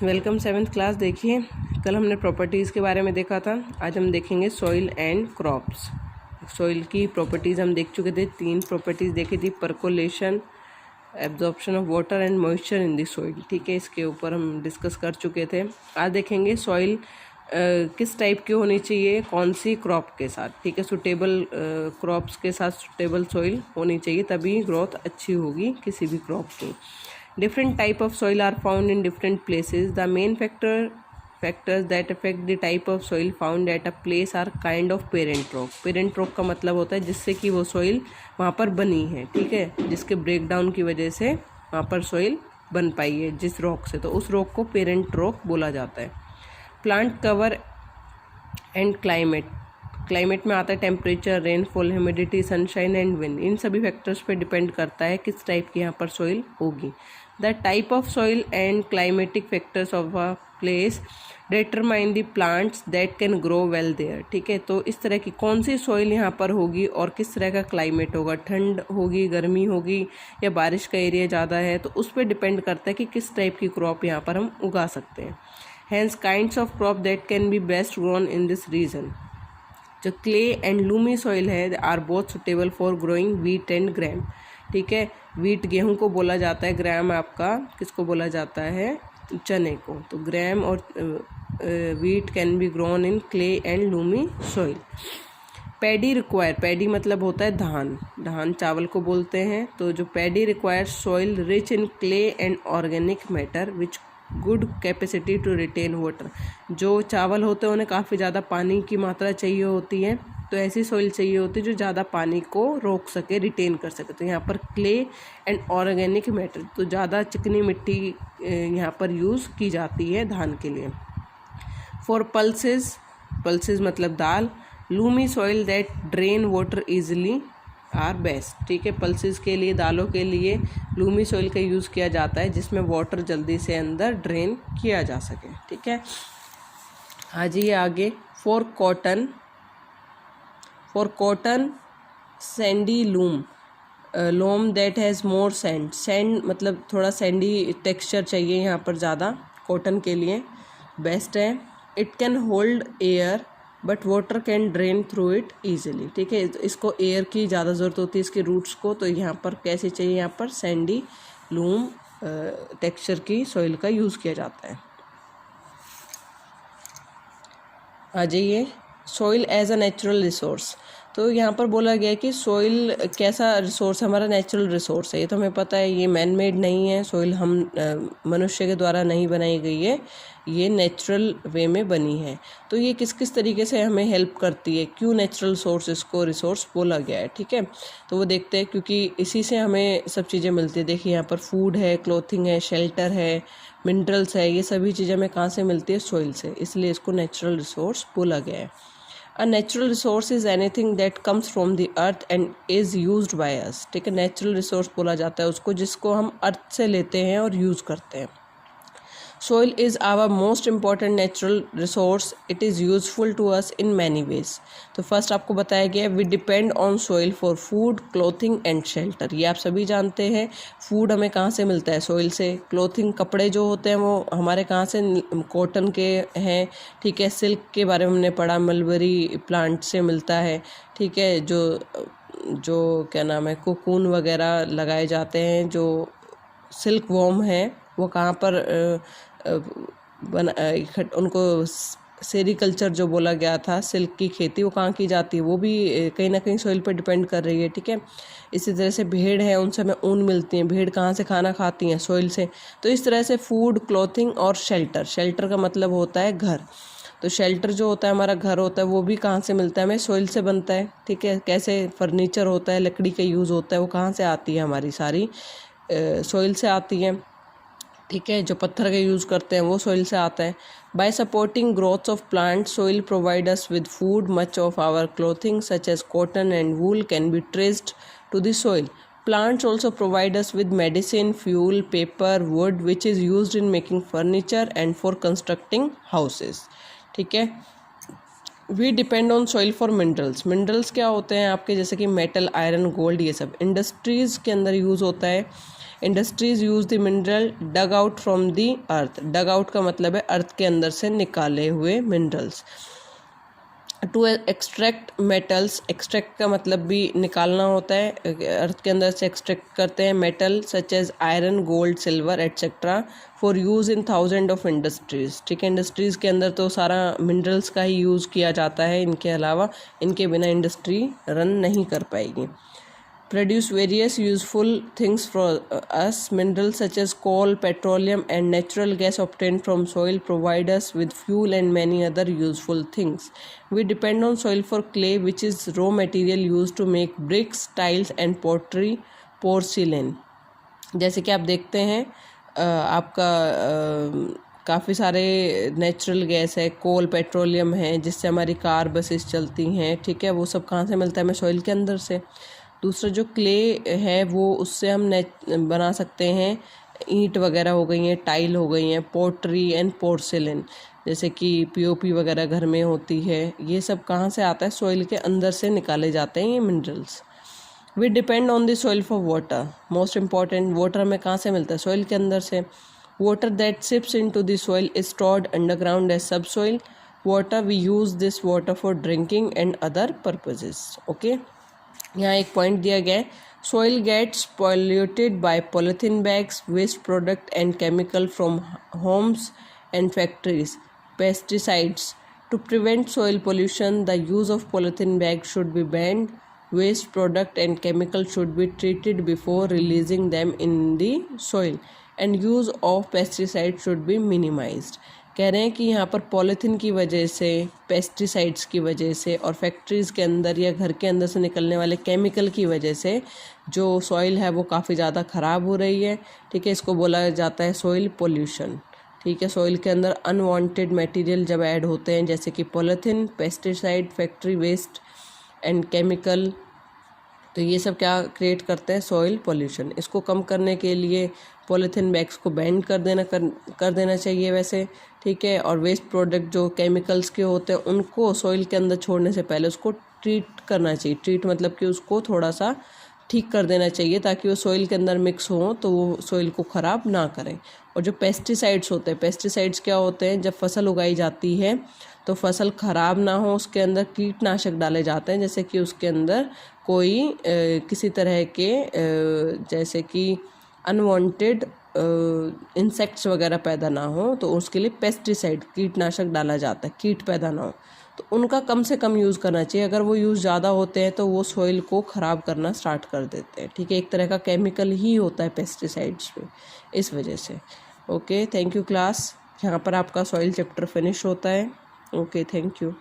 Welcome 7th class. देखिए, कल हमने प्रॉपर्टीज़ के बारे में देखा था, आज हम देखेंगे सॉइल एंड क्रॉप्स। सॉइल की प्रॉपर्टीज़ हम देख चुके थे, 3 प्रॉपर्टीज़ देखी थी, percolation, absorption of water and moisture in the soil. ठीक है, इसके ऊपर हम डिस्कस कर चुके थे। आज देखेंगे सॉइल किस टाइप की होनी चाहिए, कौन सी क्रॉप के साथ। ठीक है, सुटेबल क्रॉप्स के साथ सुटेबल सॉइल होनी चाहिए, तभी ग्रोथ अच्छी होगी किसी भी क्रॉप की। Different type of soil are found in different places. The main factors that affect the type of soil found at a place are kind of parent rock. Parent rock का मतलब होता है जिससे कि वो soil वहाँ पर बनी है, ठीक है, जिसके breakdown की वजह से वहाँ पर soil बन पाई है जिस rock से, तो उस rock को parent rock बोला जाता है। Plant cover and climate. Climate में आता है temperature, rainfall, humidity, sunshine and wind. इन सभी फैक्टर्स पे डिपेंड करता है किस टाइप की यहाँ पर सॉइल होगी। The type of soil and climatic factors of a place determine the plants that can grow well there. ठीक है, तो इस तरह की कौन सी सॉइल यहाँ पर होगी और किस तरह का क्लाइमेट होगा, ठंड होगी, गर्मी होगी या बारिश का एरिया ज़्यादा है, तो उस पर डिपेंड करता है कि किस टाइप की क्रॉप यहाँ पर हम उगा सकते हैं। Hence kinds of crop that can be best grown in this region. जो क्ले एंड लूमी सॉइल है are both suitable for growing wheat and gram. ठीक है, वीट गेहूं को बोला जाता है, ग्राम आपका किसको बोला जाता है, चने को। तो ग्राम और wheat can be grown in clay and loamy soil. Paddy require, paddy मतलब होता है धान, धान चावल को बोलते हैं। तो जो paddy require soil rich in clay and organic matter which good capacity to retain water. जो चावल होते हैं उन्हें काफ़ी ज़्यादा पानी की मात्रा चाहिए होती है, तो ऐसी सॉइल चाहिए होती है जो ज़्यादा पानी को रोक सके, रिटेन कर सके। तो यहाँ पर क्ले एंड ऑर्गेनिक मैटर, तो ज़्यादा चिकनी मिट्टी यहाँ पर यूज़ की जाती है धान के लिए। फॉर पल्सेस, पल्सेस मतलब दाल। Loamy soil that drain water easily are best. ठीक है, पल्सेस के लिए, दालों के लिए लूमी सॉइल का यूज़ किया जाता है जिसमें वाटर जल्दी से अंदर ड्रेन किया जा सके। ठीक है, आ जाइए आगे। For cotton, for cotton sandy loam, loam that has more sand. Sand मतलब थोड़ा सैंडी टेक्सचर चाहिए यहाँ पर ज़्यादा, कॉटन के लिए बेस्ट है। It can hold air but water can drain through it easily. ठीक है, इसको एयर की ज़्यादा ज़रूरत होती है इसके रूट्स को, तो यहाँ पर कैसे चाहिए, यहाँ पर सैंडी लूम टेक्सचर की सॉइल का यूज़ किया जाता है। आ जाइए, soil as a natural resource. तो यहाँ पर बोला गया है कि सॉइल कैसा रिसोर्स है, हमारा नेचुरल रिसोर्स है। ये तो हमें पता है, ये मैन मेड नहीं है, सॉइल हम मनुष्य के द्वारा नहीं बनाई गई है, ये नेचुरल वे में बनी है। तो ये किस किस तरीके से हमें हेल्प करती है, क्यों नेचुरल सोर्स इसको रिसोर्स बोला गया है। ठीक है, तो वो देखते हैं, क्योंकि इसी से हमें सब चीज़ें मिलती है। देखिए यहाँ पर फूड है, क्लोथिंग है, शेल्टर है, मिनरल्स है, ये सभी चीज़ें हमें कहाँ से मिलती है, सॉइल से, इसलिए इसको नेचुरल रिसोर्स बोला गया है। A natural resource is anything that comes from the earth and is used by us। ठीक है, नेचुरल रिसोर्स बोला जाता है उसको जिसको हम अर्थ से लेते हैं और यूज़ करते हैं। Soil is our most important natural resource. It is useful to us in many ways। तो फर्स्ट आपको बताया गया, we depend on soil for food, clothing and shelter। ये आप सभी जानते हैं, फूड हमें कहाँ से मिलता है, सॉइल से। क्लोथिंग, कपड़े जो होते हैं वो हमारे कहाँ से, कॉटन के हैं। ठीक है, सिल्क के बारे में हमने पढ़ा, मलबरी प्लांट से मिलता है। ठीक है, जो क्या नाम है, कोकून वगैरह लगाए जाते हैं, जो सिल्क वॉर्म है वो कहाँ पर उनको सेरिकल्चर जो बोला गया था, सिल्क की खेती, वो कहाँ की जाती है, वो भी कहीं ना कहीं सॉइल पर डिपेंड कर रही है। ठीक है, इसी तरह से भेड़ है, उनसे हमें ऊन मिलती है, भेड़ कहाँ से खाना खाती हैं, सॉइल से। तो इस तरह से फूड, क्लोथिंग और शेल्टर, शेल्टर का मतलब होता है घर। तो शेल्टर जो होता है, हमारा घर होता है, वो भी कहाँ से मिलता है, हमें सॉइल से बनता है। ठीक है, कैसे फर्नीचर होता है, लकड़ी का यूज़ होता है, वो कहाँ से आती है, हमारी सारी सॉइल से आती है। ठीक है, जो पत्थर का यूज़ करते हैं वो सॉइल से आता है। By supporting growth of plant, soil provide us with food. Much of our clothing such as cotton and wool can be traced to the soil. Plants also provide us with medicine, fuel, paper, wood, which is used in making furniture and for constructing houses। ठीक है, we depend on soil for minerals. Minerals क्या होते हैं आपके, जैसे कि metal, iron, gold, ये सब इंडस्ट्रीज़ के अंदर यूज़ होता है। Industries use the mineral dug out from the earth. Dug out का मतलब है अर्थ के अंदर से निकाले हुए minerals. To extract metals, extract का मतलब भी निकालना होता है, अर्थ के अंदर से एक्सट्रैक्ट करते हैं metal such as iron, gold, silver etcetera for use in thousand of industries. ठीक है, इंडस्ट्रीज़ के अंदर तो सारा मिनरल्स का ही यूज़ किया जाता है, इनके अलावा इनके बिना इंडस्ट्री रन नहीं कर पाएगी। Produce various useful things for us. Minerals such as coal, petroleum and natural gas obtained from soil provide us with fuel and many other useful things. We depend on soil for clay, which is raw material used to make bricks, tiles and pottery, porcelain. जैसे कि आप देखते हैं आपका काफ़ी सारे natural gas है, कोल, petroleum है, जिससे हमारी कार, बसेस चलती हैं। ठीक है, वो सब कहाँ से मिलता है हमें? सॉइल के अंदर से। दूसरा जो क्ले है वो उससे हम बना सकते हैं, ईंट वगैरह हो गई हैं, टाइल हो गई हैं, पोट्री एंड पोर्सिलेन, जैसे कि पीओपी वगैरह घर में होती है। ये सब कहाँ से आता है? सॉइल के अंदर से निकाले जाते हैं ये minerals. We depend on the soil for water. Most important, water हमें कहाँ से मिलता है? सॉइल के अंदर से। Water that seeps into the soil is stored underground as subsoil water. We use this water for drinking and other purposes. Okay, यहाँ एक पॉइंट दिया गया है, soil gets polluted by polythene bags, waste product and chemical from homes and factories, pesticides. To prevent soil pollution the use of polythene bag should be banned. Waste product and chemical should be treated before releasing them in the soil and use of pesticide should be minimised. कह रहे हैं कि यहाँ पर polythene की वजह से, pesticides की वजह से और फैक्ट्रीज़ के अंदर या घर के अंदर से निकलने वाले केमिकल की वजह से जो सॉइल है वो काफ़ी ज़्यादा ख़राब हो रही है। ठीक है, इसको बोला जाता है सॉइल पोल्यूशन। ठीक है, सॉइल के अंदर अनवांटेड मटेरियल जब ऐड होते हैं, जैसे कि polythene, pesticide, factory waste and chemical, तो ये सब क्या क्रिएट करते हैं? Soil pollution. इसको कम करने के लिए पॉलीथीन बैग्स को बैन कर देना चाहिए वैसे। ठीक है, और वेस्ट प्रोडक्ट जो केमिकल्स के होते हैं उनको सॉइल के अंदर छोड़ने से पहले उसको ट्रीट करना चाहिए। ट्रीट मतलब कि उसको थोड़ा सा ठीक कर देना चाहिए ताकि वो सॉइल के अंदर मिक्स हो तो वो सॉइल को ख़राब ना करें। और जो पेस्टिसाइड्स होते हैं, पेस्टिसाइड्स क्या होते हैं? जब फसल उगाई जाती है तो फसल ख़राब ना हो उसके अंदर कीटनाशक डाले जाते हैं, जैसे कि उसके अंदर कोई किसी तरह के जैसे कि अनवांटेड इंसेक्ट्स वगैरह पैदा ना हो, तो उसके लिए पेस्टिसाइड, कीटनाशक डाला जाता है, कीट पैदा ना हो। तो उनका कम से कम यूज़ करना चाहिए। अगर वो यूज़ ज़्यादा होते हैं तो वो सॉइल को ख़राब करना स्टार्ट कर देते हैं। ठीक है, एक तरह का केमिकल ही होता है पेस्टिसाइड्स में, इस वजह से। Okay, thank you class. यहाँ पर आपका सॉइल चैप्टर फिनिश होता है। Okay, thank you.